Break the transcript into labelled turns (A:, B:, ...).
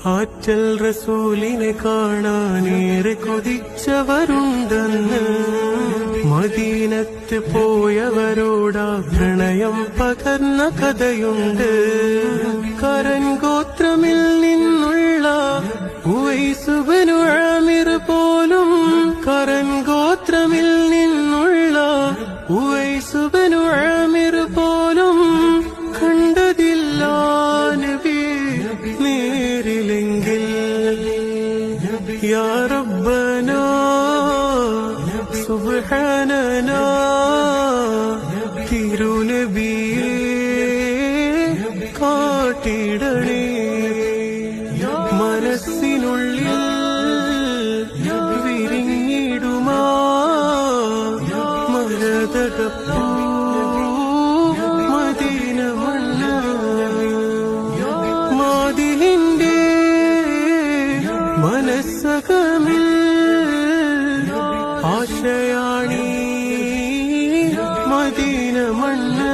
A: ആറ്റൽ റസൂലിനെ കാണാനേറെ കൊതിച്ചവരുണ്ടെന്ന് മദീനത്ത് പോയവരോടാ പ്രണയം പകർന്ന കഥയുണ്ട്. കരൻ ഗോത്രമിൽ നിന്നുള്ള ഉവൈസ് ഇബ്നു ആമിർ പോലും കരൻ ഗോത്രമിൽ നിന്നുള്ള ഉവൈസ് ഇബ്നു ആമിർ പോലും കണ്ടതില്ല നബി നേരിലെങ്കിൽ. യാ റബ്ബനാ സുബ്ഹാനനാ തിരുനബിയേ കാട്ടിടണേ. മനസ്സിനുള്ളിൽ വിരിഞ്ഞിടുമാ മരതകപ്പൂ മദീന മണ്ണ്. മാദിലിന്റെ മനസ്സകമിൽ ആശയാണീ മദീന മണ്ണ്.